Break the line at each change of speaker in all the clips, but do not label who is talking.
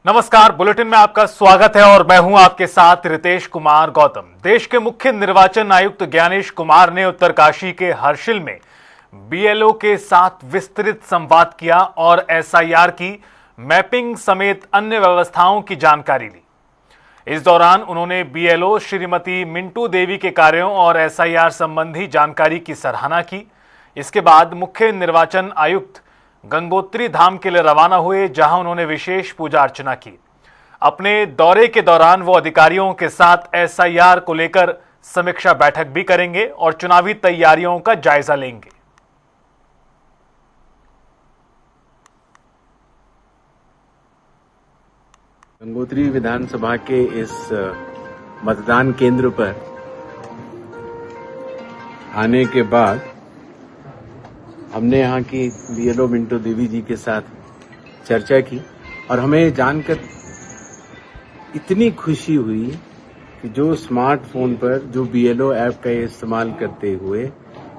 नमस्कार, बुलेटिन में आपका स्वागत है और मैं हूं आपके साथ रितेश कुमार गौतम। देश के मुख्य निर्वाचन आयुक्त ज्ञानेश कुमार ने उत्तरकाशी के हर्षिल में बीएलओ के साथ विस्तृत संवाद किया और एसआईआर की मैपिंग समेत अन्य व्यवस्थाओं की जानकारी ली। इस दौरान उन्होंने बीएलओ श्रीमती मिंटू देवी के कार्यों और एसआईआर संबंधी जानकारी की सराहना की। इसके बाद मुख्य निर्वाचन आयुक्त गंगोत्री धाम के लिए रवाना हुए, जहां उन्होंने विशेष पूजा अर्चना की। अपने दौरे के दौरान वो अधिकारियों के साथ एसआईआर को लेकर समीक्षा बैठक भी करेंगे और चुनावी तैयारियों का जायजा लेंगे।
गंगोत्री विधानसभा के इस मतदान केंद्र पर आने के बाद हमने यहाँ की बीएलओ मिंटू देवी जी के साथ चर्चा की और हमें जानकर इतनी खुशी हुई कि जो स्मार्टफोन पर जो बीएलओ ऐप का इस्तेमाल करते हुए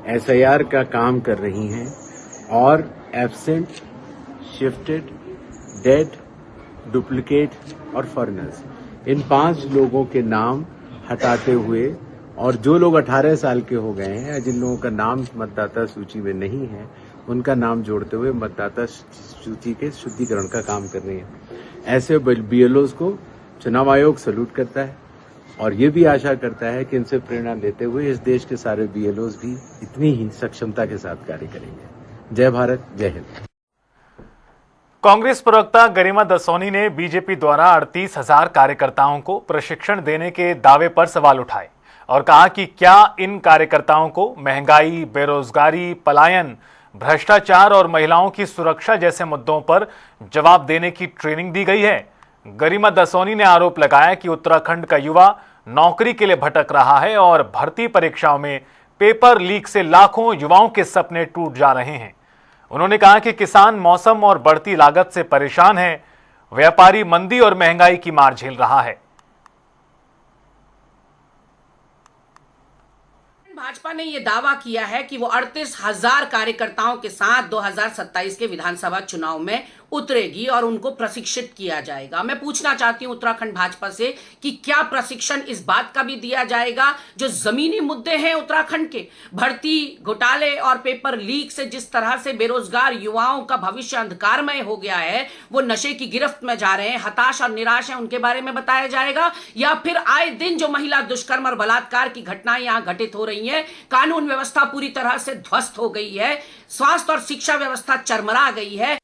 एसआईआर का काम कर रही हैं और एब्सेंट, शिफ्टेड, डेड, डुप्लीकेट और फॉरेनर्स, इन 5 लोगों के नाम हटाते हुए और जो लोग 18 साल के हो गए हैं, जिन लोगों का नाम मतदाता सूची में नहीं है, उनका नाम जोड़ते हुए मतदाता सूची के शुद्धिकरण का काम कर रही है। ऐसे बीएलओज को चुनाव आयोग सैल्यूट करता है और ये भी आशा करता है कि इनसे प्रेरणा लेते हुए इस देश के सारे बीएलओज भी इतनी ही सक्षमता के साथ कार्य करेंगे। जय भारत, जय हिंद।
कांग्रेस प्रवक्ता गरिमा दसोनी ने बीजेपी द्वारा 38,000 कार्यकर्ताओं को प्रशिक्षण देने के दावे पर सवाल उठाए और कहा कि क्या इन कार्यकर्ताओं को महंगाई, बेरोजगारी, पलायन, भ्रष्टाचार और महिलाओं की सुरक्षा जैसे मुद्दों पर जवाब देने की ट्रेनिंग दी गई है। गरिमा दसोनी ने आरोप लगाया कि उत्तराखंड का युवा नौकरी के लिए भटक रहा है और भर्ती परीक्षाओं में पेपर लीक से लाखों युवाओं के सपने टूट जा रहे हैं। उन्होंने कहा कि किसान मौसम और बढ़ती लागत से परेशान है, व्यापारी मंदी और महंगाई की मार झेल रहा है।
भाजपा ने यह दावा किया है कि वो 38,000 कार्यकर्ताओं के साथ 2027 के विधानसभा चुनाव में उतरेगी और उनको प्रशिक्षित किया जाएगा। मैं पूछना चाहती हूं उत्तराखंड भाजपा से कि क्या प्रशिक्षण इस बात का भी दिया जाएगा जो जमीनी मुद्दे हैं उत्तराखंड के, भर्ती घोटाले और पेपर लीक से जिस तरह से बेरोजगार युवाओं का भविष्य अंधकारमय हो गया है, वो नशे की गिरफ्त में जा रहे हैं, हताश और निराश हैं, उनके बारे में बताया जाएगा? या फिर आए दिन जो महिला दुष्कर्म और बलात्कार की घटनाएं यहां घटित हो रही हैं, कानून व्यवस्था पूरी तरह से ध्वस्त हो गई है, स्वास्थ्य और शिक्षा व्यवस्था चरमरा गई है।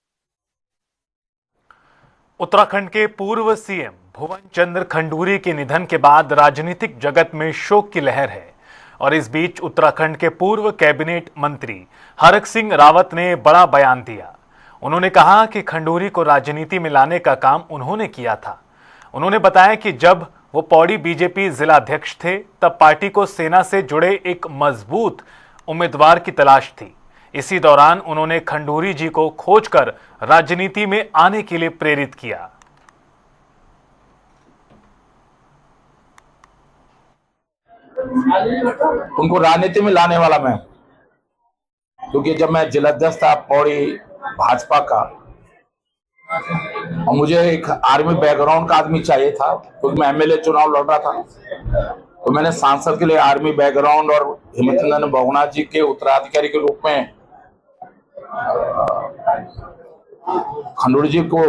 उत्तराखंड के पूर्व सीएम भुवन चंद्र खंडूरी के निधन के बाद राजनीतिक जगत में शोक की लहर है और इस बीच उत्तराखंड के पूर्व कैबिनेट मंत्री हरक सिंह रावत ने बड़ा बयान दिया। उन्होंने कहा कि खंडूरी को राजनीति में लाने का काम उन्होंने किया था। उन्होंने बताया कि जब वो पौड़ी बीजेपी जिलाध्यक्ष थे, तब पार्टी को सेना से जुड़े एक मजबूत उम्मीदवार की तलाश थी। इसी दौरान उन्होंने खंडूरी जी को खोजकर राजनीति में आने के लिए प्रेरित किया।
उनको राजनीति में लाने वाला मैं, क्योंकि जब मैं जिलाध्यक्ष था पौड़ी भाजपा का और मुझे एक आर्मी बैकग्राउंड का आदमी चाहिए था, क्योंकि मैं एमएलए चुनाव लड़ रहा था, तो मैंने सांसद के लिए आर्मी बैकग्राउंड और हिम्मतनंदन बहुगुणा जी के उत्तराधिकारी के रूप में खंडूरी जी को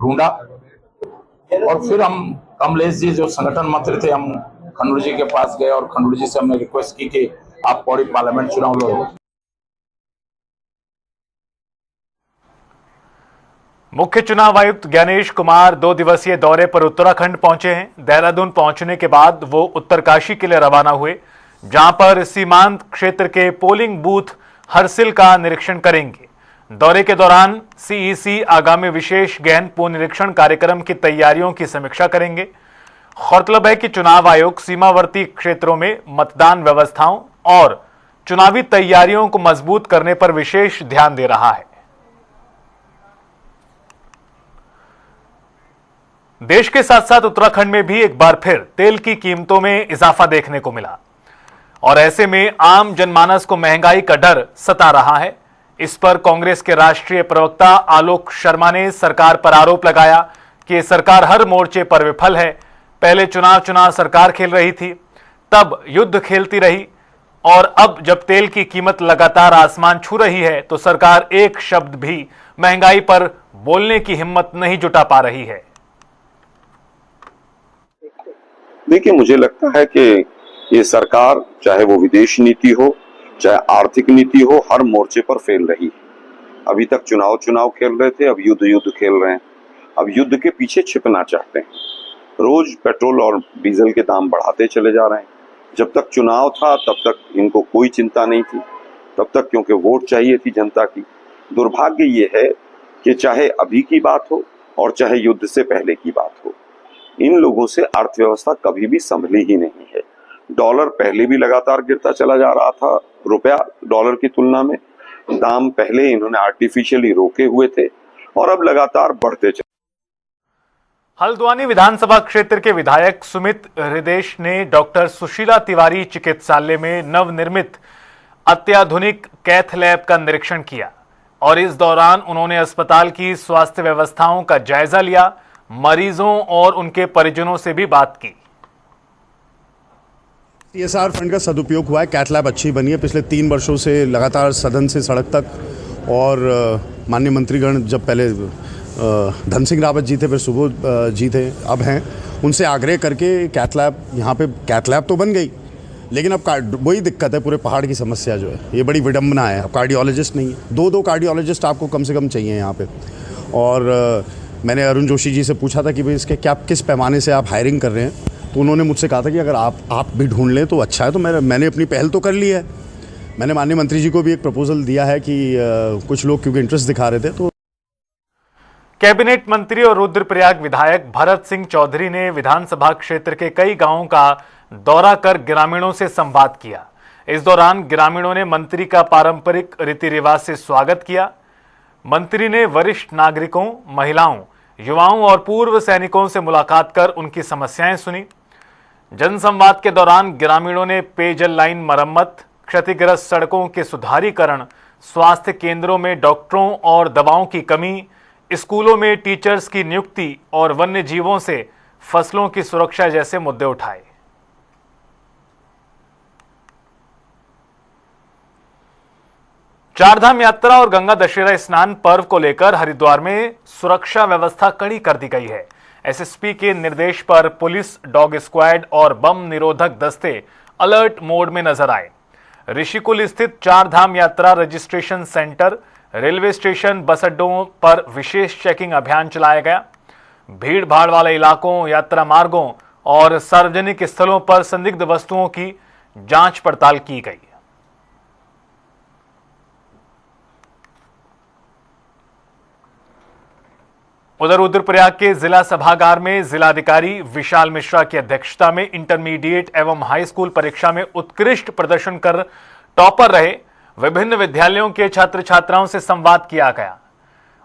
ढूंढा और फिर हम कमलेश जी जो संगठन मंत्री थे, हम खंडूरी जी के पास गए और खंडूरी जी से हमने रिक्वेस्ट की कि आप पौड़ी पार्लियामेंट चुनाव लड़ो।
मुख्य चुनाव आयुक्त ज्ञानेश कुमार 2 दिवसीय दौरे पर उत्तराखंड पहुंचे हैं। देहरादून पहुंचने के बाद वो उत्तरकाशी के लिए रवाना हुए, जहां पर सीमांत क्षेत्र के पोलिंग बूथ हर्षिल का निरीक्षण करेंगे। दौरे के दौरान सीईसी आगामी विशेष गहन पुनरीक्षण कार्यक्रम की तैयारियों की समीक्षा करेंगे। गौरतलब है कि चुनाव आयोग सीमावर्ती क्षेत्रों में मतदान व्यवस्थाओं और चुनावी तैयारियों को मजबूत करने पर विशेष ध्यान दे रहा है। देश के साथ साथ उत्तराखंड में भी एक बार फिर तेल की कीमतों में इजाफा देखने को मिला और ऐसे में आम जनमानस को महंगाई का डर सता रहा है। इस पर कांग्रेस के राष्ट्रीय प्रवक्ता आलोक शर्मा ने सरकार पर आरोप लगाया कि सरकार हर मोर्चे पर विफल है। पहले चुनाव सरकार खेल रही थी, तब युद्ध खेलती रही, और अब जब तेल की कीमत लगातार आसमान छू रही है तो सरकार एक शब्द भी महंगाई पर बोलने की हिम्मत नहीं जुटा पा रही है।
देखिए, मुझे लगता है कि ये सरकार, चाहे वो विदेश नीति हो, चाहे आर्थिक नीति हो, हर मोर्चे पर फेल रही है। अभी तक चुनाव खेल रहे थे, अब युद्ध खेल रहे हैं। अब युद्ध के पीछे छिपना चाहते हैं। रोज पेट्रोल और डीजल के दाम बढ़ाते चले जा रहे हैं। जब तक चुनाव था तब तक इनको कोई चिंता नहीं थी, तब तक क्योंकि वोट चाहिए थी जनता की। दुर्भाग्य ये है कि चाहे अभी की बात हो और चाहे युद्ध से पहले की बात हो, इन लोगों से अर्थव्यवस्था कभी भी संभली ही नहीं है। डॉलर पहले भी लगातार गिरता चला जा रहा था, रुपया डॉलर की तुलना में। दाम पहले इन्होंने आर्टिफिशियली रोके हुए थे और अब लगातार बढ़ते चले।
हल्द्वानी विधानसभा क्षेत्र के विधायक सुमित हृदेश ने डॉक्टर सुशीला तिवारी चिकित्सालय में नवनिर्मित अत्याधुनिक कैथ लैब का निरीक्षण किया और इस दौरान उन्होंने अस्पताल की स्वास्थ्य व्यवस्थाओं का जायजा लिया, मरीजों और उनके परिजनों से भी बात की।
CSR फंड का सदुपयोग हुआ है। कैथ लैब अच्छी बनी है। पिछले 3 वर्षों से लगातार सदन से सड़क तक और माननीय मंत्रीगण, जब पहले धन सिंह रावत जी थे, फिर सुबोध जी थे, अब हैं, उनसे आग्रह करके कैथ लैब, यहाँ पे कैथ लैब तो बन गई, लेकिन अब वही दिक्कत है, पूरे पहाड़ की समस्या जो है, ये बड़ी विडंबना है। अब कार्डियोलॉजिस्ट नहीं है, 2 कार्डियोलॉजिस्ट आपको कम से कम चाहिए यहाँ पे। और मैंने अरुण जोशी जी से पूछा था कि भाई इसके क्या, किस पैमाने से आप हायरिंग कर रहे हैं, तो उन्होंने मुझसे कहा था कि अगर आप भी ढूंढ लें तो अच्छा है। तो मैंने अपनी पहल तो कर ली है। मैंने माननीय मंत्री जी को भी एक प्रपोजल दिया है कि कुछ लोग क्योंकि इंटरेस्ट दिखा रहे थे। तो
कैबिनेट मंत्री और रुद्रप्रयाग विधायक भरत सिंह चौधरी ने विधानसभा क्षेत्र के कई गांवों का दौरा कर ग्रामीणों से संवाद किया। इस दौरान ग्रामीणों ने मंत्री का पारंपरिक रीति रिवाज से स्वागत किया। मंत्री ने वरिष्ठ नागरिकों, महिलाओं, युवाओं और पूर्व सैनिकों से मुलाकात कर उनकी समस्याएं सुनी। जनसंवाद के दौरान ग्रामीणों ने पेयजल लाइन मरम्मत, क्षतिग्रस्त सड़कों के सुधारीकरण, स्वास्थ्य केंद्रों में डॉक्टरों और दवाओं की कमी, स्कूलों में टीचर्स की नियुक्ति और वन्य जीवों से फसलों की सुरक्षा जैसे मुद्दे उठाए। चारधाम यात्रा और गंगा दशहरा स्नान पर्व को लेकर हरिद्वार में सुरक्षा व्यवस्था कड़ी कर दी गई है। एसएसपी के निर्देश पर पुलिस, डॉग स्क्वाड और बम निरोधक दस्ते अलर्ट मोड में नजर आए। ऋषिकुल स्थित चारधाम यात्रा रजिस्ट्रेशन सेंटर, रेलवे स्टेशन, बस अड्डों पर विशेष चेकिंग अभियान चलाया गया। भीड़ भाड़ वाले इलाकों, यात्रा मार्गों और सार्वजनिक स्थलों पर संदिग्ध वस्तुओं की जांच पड़ताल की गई। उधर रुद्रप्रयाग के जिला सभागार में जिलाधिकारी विशाल मिश्रा की अध्यक्षता में इंटरमीडिएट एवं हाई स्कूल परीक्षा में उत्कृष्ट प्रदर्शन कर टॉपर रहे विभिन्न विद्यालयों के छात्र छात्राओं से संवाद किया गया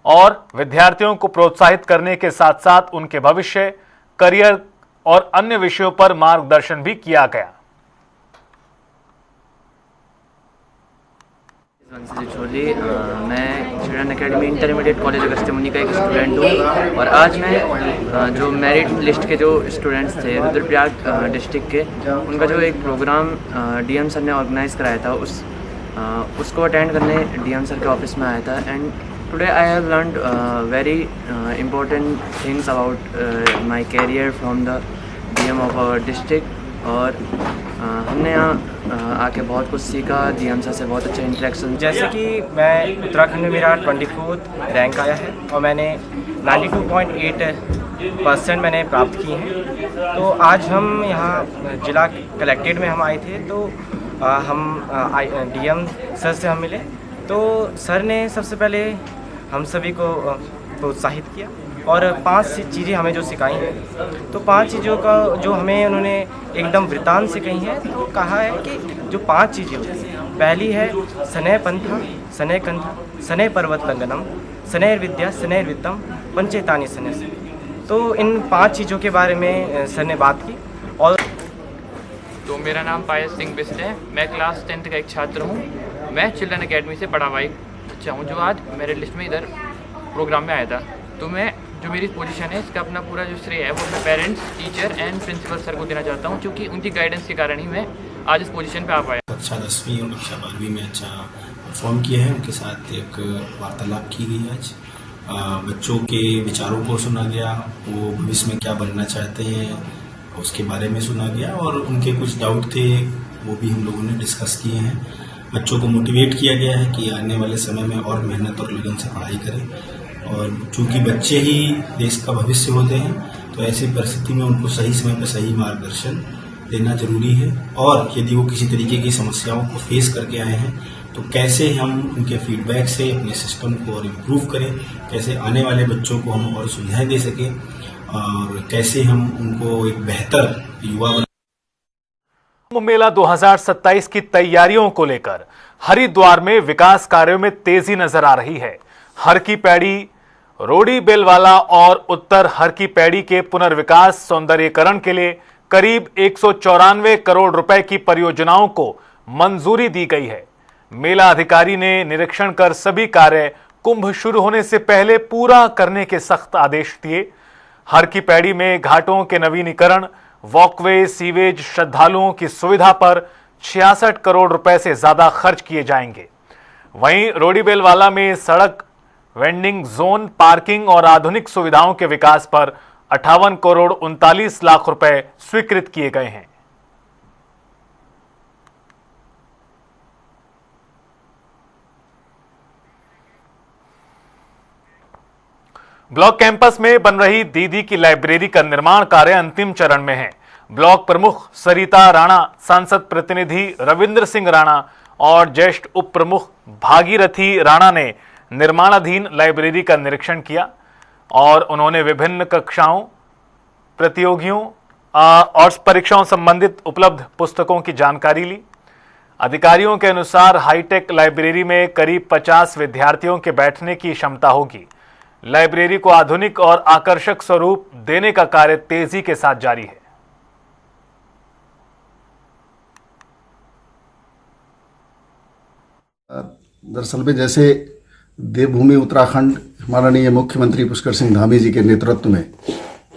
और विद्यार्थियों को प्रोत्साहित करने के साथ साथ उनके भविष्य, करियर और अन्य विषयों पर मार्गदर्शन भी किया गया।
मैं children academy intermediate college Agastyamuni का एक स्टूडेंट हूँ और आज मैं जो मेरिट लिस्ट के जो स्टूडेंट्स थे रुद्रप्रयाग डिस्ट्रिक्ट के, उनका जो एक प्रोग्राम डीएम सर ने ऑर्गेनाइज कराया था, उसको अटेंड करने डीएम सर के ऑफिस में आया था। And today I have learned very important things about my career from the DM of our district. और हमने यहाँ आके बहुत कुछ सीखा, डीएम सर से बहुत अच्छा इंटरेक्शन।
जैसे कि मैं उत्तराखंड में मेरा 24th रैंक आया है और मैंने 92.8% मैंने प्राप्त की हैं। तो आज हम यहाँ जिला कलेक्ट्रेट में हम आए थे, तो हम डीएम सर से हम मिले। तो सर ने सबसे पहले हम सभी को प्रोत्साहित किया और 5 चीज़ें हमें जो सिखाई हैं, तो 5 चीज़ों का जो हमें उन्होंने एकदम वृत्तांत से कही है, तो कहा है कि जो 5 चीज़ें होती हैं, पहली है सनय पंथा, सनय कंथा, सनय पर्वत लंघनम, सनैर विद्या, सनैर वित्तम, पंचेतानि सनय से। तो इन 5 चीज़ों के बारे में सर ने बात की। और
तो मेरा नाम पायस सिंह बिस्ट है, मैं क्लास 10th का एक छात्र हूँ। मैं चिल्ड्रन एकेडमी से पढ़ा हुआ एक बच्चा हूँ जो आज मेरिट लिस्ट में इधर प्रोग्राम में आया था। तो मैं जो मेरी पोजीशन है इसका अपना पूरा जो श्रेय है वो मैं parents, teacher and principal sir को देना चाहता हूँ, क्योंकि उनकी गाइडेंस के कारण ही मैं आज इस पोजीशन पे आ पाया।
कक्षा 10वीं और कक्षा 12वीं में अच्छा परफॉर्म किया है, उनके साथ एक वार्तालाप की गई आज। बच्चों के विचारों को सुना गया, वो भविष्य में क्या बनना चाहते हैं उसके बारे में सुना गया, और उनके कुछ डाउट थे वो भी हम लोगों ने डिस्कस किए हैं। बच्चों को मोटिवेट किया गया है कि आने वाले समय में और मेहनत और लगन से पढ़ाई करें, और चूंकि बच्चे ही देश का भविष्य होते हैं तो ऐसी परिस्थिति में उनको सही समय पर सही मार्गदर्शन देना जरूरी है। और यदि वो किसी तरीके की समस्याओं को फेस करके आए हैं तो कैसे हम उनके फीडबैक से अपने सिस्टम को और इम्प्रूव करें, कैसे आने वाले बच्चों को हम और सुविधाएं दे सकें, और कैसे हम उनको एक बेहतर युवा
कुंभ मेला 2027 की तैयारियों को लेकर हरिद्वार में विकास कार्यों में तेजी नजर आ रही है। हर की पैड़ी, रोडी बेलवाला और उत्तर हर की पैड़ी के पुनर्विकास सौंदर्यीकरण के लिए करीब 194 करोड़ रुपए की परियोजनाओं को मंजूरी दी गई है। मेला अधिकारी ने निरीक्षण कर सभी कार्य कुंभ शुरू होने से पहले पूरा करने के सख्त आदेश दिए। हर की पैड़ी में घाटों के नवीनीकरण, वॉकवे, सीवेज, श्रद्धालुओं की सुविधा पर 66 करोड़ रुपए से ज्यादा खर्च किए जाएंगे। वहीं रोडीबेलवाला में सड़क, वेंडिंग जोन, पार्किंग और आधुनिक सुविधाओं के विकास पर 58 करोड़ 39 लाख रुपए स्वीकृत किए गए हैं। ब्लॉक कैंपस में बन रही दीदी की लाइब्रेरी का निर्माण कार्य अंतिम चरण में है। ब्लॉक प्रमुख सरिता राणा, सांसद प्रतिनिधि रविंद्र सिंह राणा और ज्येष्ठ उप प्रमुख भागीरथी राणा ने निर्माणाधीन लाइब्रेरी का निरीक्षण किया और उन्होंने विभिन्न कक्षाओं, प्रतियोगियों और परीक्षाओं संबंधित उपलब्ध पुस्तकों की जानकारी ली। अधिकारियों के अनुसार हाईटेक लाइब्रेरी में करीब 50 विद्यार्थियों के बैठने की क्षमता होगी। लाइब्रेरी को आधुनिक और आकर्षक स्वरूप देने का कार्य तेजी के साथ जारी है।
दरअसल में जैसे देवभूमि उत्तराखंड माननीय मुख्यमंत्री पुष्कर सिंह धामी जी के नेतृत्व में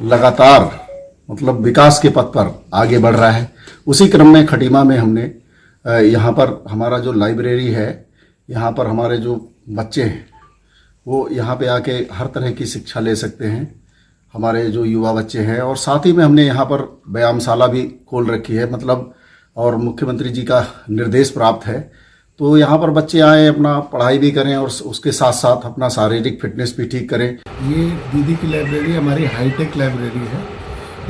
लगातार मतलब विकास के पथ पर आगे बढ़ रहा है, उसी क्रम में खटीमा में हमने यहाँ पर हमारा जो लाइब्रेरी है, यहाँ पर हमारे जो बच्चे हैं वो यहाँ पे आके हर तरह की शिक्षा ले सकते हैं, हमारे जो युवा बच्चे हैं। और साथ ही में हमने यहाँ पर व्यायामशाला भी खोल रखी है, मतलब और मुख्यमंत्री जी का निर्देश प्राप्त है तो यहाँ पर बच्चे आए अपना पढ़ाई भी करें और उसके साथ साथ अपना शारीरिक फिटनेस भी ठीक करें।
ये दीदी की लाइब्रेरी हमारी हाईटेक लाइब्रेरी है।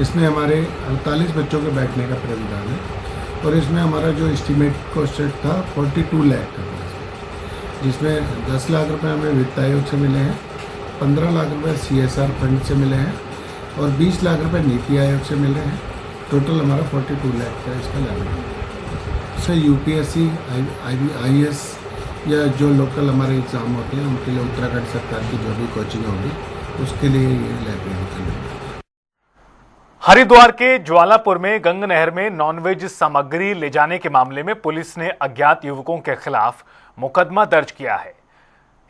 इसमें हमारे 48 बच्चों के बैठने का प्रावधान है और इसमें हमारा जो एस्टीमेट कॉस्ट था 42 लाख का, जिसमें 10 लाख रुपए हमें वित्त आयोग से मिले हैं, 15 लाख रुपए CSR फंड से मिले हैं और 20 लाख रुपए नीति आयोग से मिले हैं। टोटल हमारा 42 लाख का इसका लाइब्रेरी है। सर UPSC, IAS या जो लोकल हमारे एग्ज़ाम होते हैं उनके लिए उत्तराखंड सरकार की जो भी कोचिंग होगी उसके लिए ये लाइब्रेरी का।
हरिद्वार के ज्वालापुर में गंग नहर में नॉनवेज सामग्री ले जाने के मामले में पुलिस ने अज्ञात युवकों के खिलाफ मुकदमा दर्ज किया है।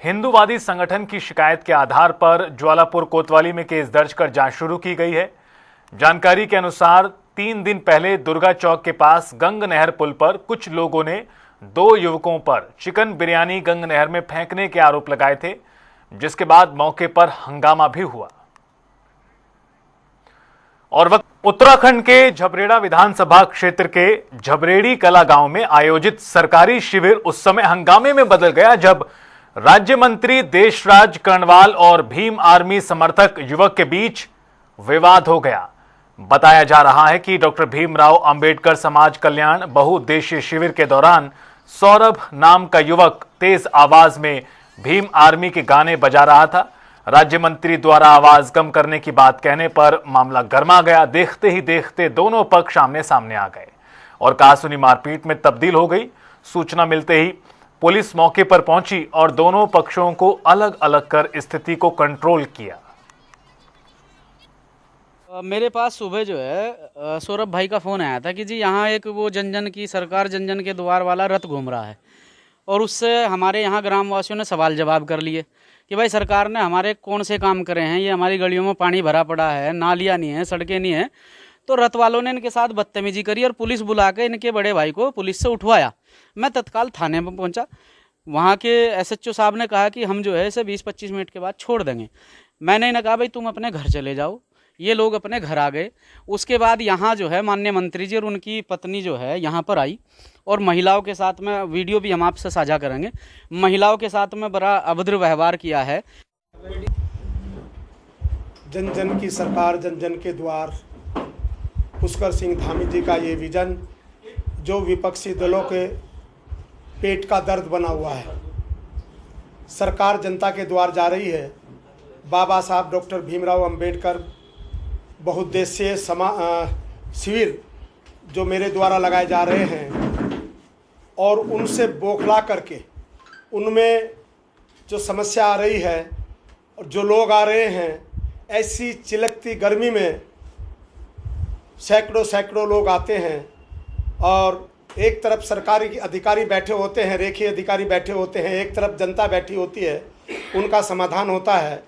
हिंदूवादी संगठन की शिकायत के आधार पर ज्वालापुर कोतवाली में केस दर्ज कर जांच शुरू की गई है। जानकारी के अनुसार 3 दिन पहले दुर्गा चौक के पास गंग नहर पुल पर कुछ लोगों ने 2 युवकों पर चिकन बिरयानी गंग नहर में फेंकने के आरोप लगाए थे, जिसके बाद मौके पर हंगामा भी हुआ। और उत्तराखंड के झबरेड़ा विधानसभा क्षेत्र के झबरेड़ी कला गांव में आयोजित सरकारी शिविर उस समय हंगामे में बदल गया जब राज्य मंत्री देशराज कर्णवाल और भीम आर्मी समर्थक युवक के बीच विवाद हो गया। बताया जा रहा है कि डॉक्टर भीमराव अंबेडकर समाज कल्याण बहुउद्देशीय शिविर के दौरान सौरभ नाम का युवक तेज आवाज में भीम आर्मी के गाने बजा रहा था। राज्य मंत्री द्वारा आवाज कम करने की बात कहने पर मामला गर्मा गया। देखते ही देखते दोनों पक्ष आमने सामने आ गए और कहासुनी मारपीट में तब्दील हो गई। सूचना मिलते ही पुलिस मौके पर पहुंची और दोनों पक्षों को अलग अलग कर स्थिति को कंट्रोल किया।
मेरे पास सुबह जो है सौरभ भाई का फ़ोन आया था कि जी यहाँ एक वो जन जन की सरकार जन जन के द्वार वाला रथ घूम रहा है और उससे हमारे यहाँ ग्रामवासियों ने सवाल जवाब कर लिए कि भाई सरकार ने हमारे कौन से काम करे हैं, ये हमारी गलियों में पानी भरा पड़ा है, नालियाँ नहीं है, सड़कें नहीं है। तो रथ वालों ने इनके साथ बदतमीजी करी और पुलिस बुला के इनके बड़े भाई को पुलिस से उठवाया। मैं तत्काल थाने में पहुंचा। वहाँ के SHO साहब ने कहा कि हम जो है इसे 20-25 मिनट के बाद छोड़ देंगे। मैंने इन्हें कहा भाई तुम अपने घर चले जाओ। ये लोग अपने घर आ गए। उसके बाद यहाँ जो है माननीय मंत्री जी और उनकी पत्नी जो है यहाँ पर आई और महिलाओं के साथ में, वीडियो भी हम आपसे साझा करेंगे, महिलाओं के साथ में बड़ा अभद्र व्यवहार किया है।
जन जन की सरकार, जन जन के द्वार, पुष्कर सिंह धामी जी का ये विजन जो विपक्षी दलों के पेट का दर्द बना हुआ है। सरकार जनता के द्वार जा रही है। बाबा साहब डॉक्टर भीमराव अंबेडकर बहुउद्देशीय शिविर जो मेरे द्वारा लगाए जा रहे हैं और उनसे बौखला करके उनमें जो समस्या आ रही है और जो लोग आ रहे हैं, ऐसी चिलकती गर्मी में सैकड़ों लोग आते हैं और एक तरफ सरकारी अधिकारी बैठे होते हैं, रेखीय अधिकारी बैठे होते हैं, एक तरफ जनता बैठी होती है, उनका समाधान होता है।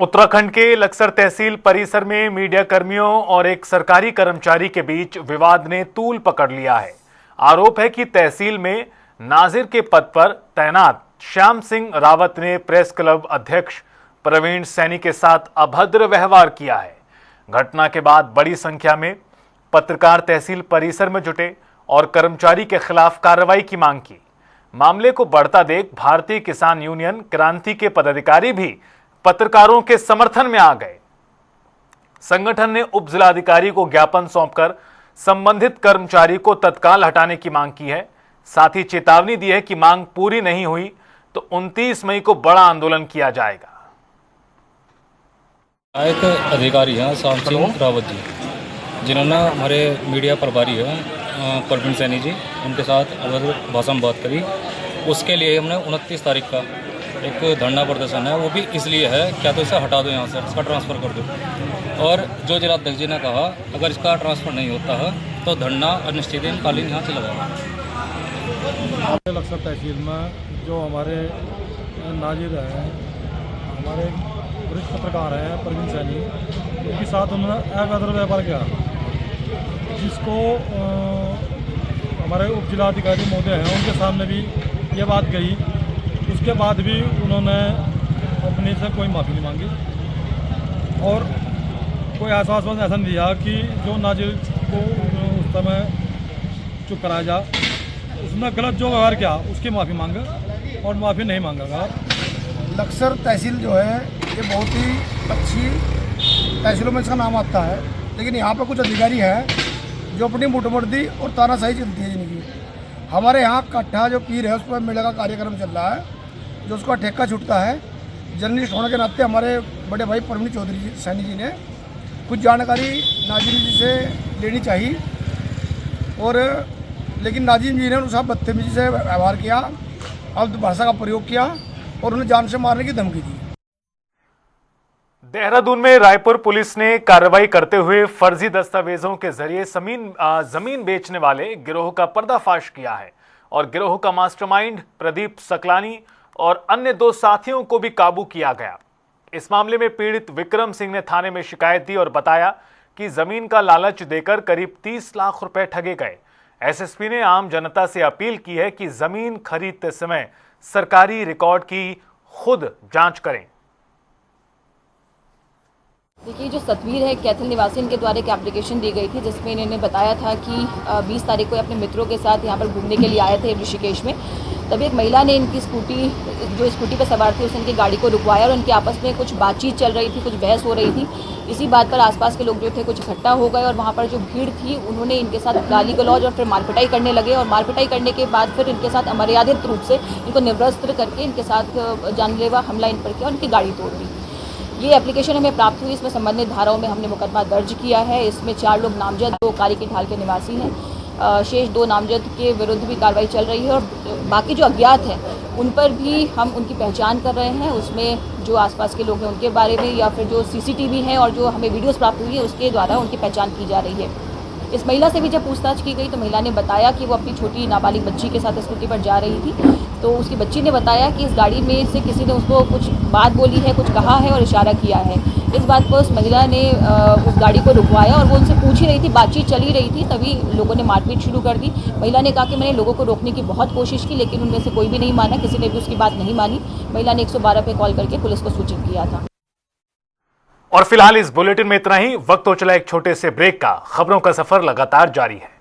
उत्तराखंड के लक्सर तहसील परिसर में मीडिया कर्मियों और एक सरकारी कर्मचारी के बीच विवाद ने तूल पकड़ लिया है। आरोप है कि तहसील में नाजिर के पद पर तैनात श्याम सिंह रावत ने प्रेस क्लब अध्यक्ष प्रवीण सैनी के साथ अभद्र व्यवहार किया है। घटना के बाद बड़ी संख्या में पत्रकार तहसील परिसर में जुटे और कर्मचारी के खिलाफ कार्रवाई की मांग की। मामले को बढ़ता देख भारतीय किसान यूनियन क्रांति के पदाधिकारी भी पत्रकारों के समर्थन में आ गए। संगठन ने उप जिलाधिकारी को ज्ञापन सौंपकर संबंधित कर्मचारी को तत्काल हटाने की मांग की है। साथ ही चेतावनी दी है कि मांग पूरी नहीं हुई तो 29 मई को बड़ा आंदोलन किया जाएगा।
एक अधिकारी हैं श्याम सिंह रावत जी, जिन्होंने हमारे मीडिया प्रभारी हैं प्रवीण सैनी जी, उनके साथ अभद्र भाषा में बात करी। उसके लिए हमने 29 तारीख का एक धरना प्रदर्शन है, वो भी इसलिए है क्या तो इसे हटा दो यहाँ से, इसका ट्रांसफ़र कर दो। और जो जिलाध्यक्ष जी ने कहा अगर इसका ट्रांसफ़र नहीं होता है तो धरना अनिश्चितकालीन यहाँ से लगाएगा।
लक्सर तहसील में जो हमारे नाजिर हैं, हमारे वरिष्ठ पत्रकार हैं प्रवीण सैनी, उनके साथ उन्होंने अभद्र व्यवहार किया, जिसको हमारे उप जिलाधिकारी महोदय हैं उनके सामने भी ये बात कही। उसके बाद भी उन्होंने अपने से कोई माफ़ी नहीं मांगी और कोई आश्वासन ऐसा नहीं दिया कि जो नाजिर को उस समय चुप कराया जा। उसने गलत जो व्यवहार किया उसकी माफ़ी मांगा और माफ़ी नहीं मांगा।
लक्सर तहसील जो है ये बहुत ही अच्छी तहसीलों में इसका नाम आता है, लेकिन यहाँ पर कुछ अधिकारी हैं जो अपनी मुठभेड़ और तानाशाही चलती है जिनकी। हमारे यहाँ कट्ठा जो पीर है उस पर मेले का कार्यक्रम चल रहा है, जो उसका ठेका छूटता है। जर्नलिस्ट होने के नाते हमारे बड़े भाई प्रवीण चौधरी जी सैनी जी ने कुछ जानकारी नाजिम जी से लेनी चाहिए, और लेकिन नाजिम जी ने उनके साथ बदतमीजी से व्यवहार किया, अभद्र भाषा का प्रयोग किया और उन्हें जान से मारने की धमकी दी।
देहरादून में रायपुर पुलिस ने कार्रवाई करते हुए फर्जी दस्तावेजों के जरिए जमीन बेचने वाले गिरोह का पर्दाफाश किया है और गिरोह का मास्टरमाइंड प्रदीप सकलानी और अन्य 2 साथियों को भी काबू किया गया। इस मामले में पीड़ित विक्रम सिंह ने थाने में शिकायत दी और बताया कि जमीन का लालच देकर करीब 30 लाख रुपए ठगे गए। एसएसपी ने आम जनता से अपील की है कि जमीन खरीदते समय सरकारी रिकॉर्ड की खुद जांच करें।
देखिए, जो सतवीर है कैथल निवासी, इनके द्वारा एक एप्लीकेशन दी गई थी जिसमें इन्होंने बताया था कि 20 तारीख को अपने मित्रों के साथ यहाँ पर घूमने के लिए आए थे ऋषिकेश में। तभी एक महिला ने इनकी स्कूटी पर सवार थी, उसने इनकी गाड़ी को रुकवाया और उनके आपस में कुछ बातचीत चल रही थी, कुछ बहस हो रही थी। इसी बात पर आसपास के लोग जो थे कुछ इकट्ठा हो गए और वहाँ पर जो भीड़ थी उन्होंने इनके साथ गाली गलौज और फिर मारपिटाई करने लगे और मारपिटाई करने के बाद फिर इनके साथ अमर्यादित रूप से इनको निवस्त्र करके इनके साथ जानलेवा हमला इन पर किया और इनकी गाड़ी तोड़ दी। ये एप्लीकेशन हमें प्राप्त हुई, इसमें संबंधित धाराओं में हमने मुकदमा दर्ज किया है। इसमें 4 लोग नामजद, 2 कारी की ढाल के निवासी हैं, शेष 2 नामजद के विरुद्ध भी कार्रवाई चल रही है और बाकी जो अज्ञात हैं उन पर भी हम उनकी पहचान कर रहे हैं। उसमें जो आसपास के लोग हैं उनके बारे में या फिर जो सीसीटीवी हैं और जो हमें वीडियोस प्राप्त हुई है उसके द्वारा उनकी पहचान की जा रही है। इस महिला से भी जब पूछताछ की गई तो महिला ने बताया कि वो अपनी छोटी नाबालिग बच्ची के साथ स्कूटी पर जा रही थी, तो उसकी बच्ची ने बताया कि इस गाड़ी में से किसी ने उसको कुछ बात बोली है, कुछ कहा है और इशारा किया है। इस बात पर उस महिला ने उस गाड़ी को रुकवाया और वो उनसे पूछ ही रही थी, बातचीत चली रही थी, तभी लोगों ने मारपीट शुरू कर दी। महिला ने कहा कि मैंने लोगों को रोकने की बहुत कोशिश की लेकिन उनमें से कोई भी नहीं माना, किसी ने भी उसकी बात नहीं मानी। महिला ने 112 पे कॉल करके पुलिस को सूचित किया था।
और फिलहाल इस बुलेटिन में इतना ही। वक्त हो चला एक छोटे से ब्रेक का। खबरों का सफर लगातार जारी है।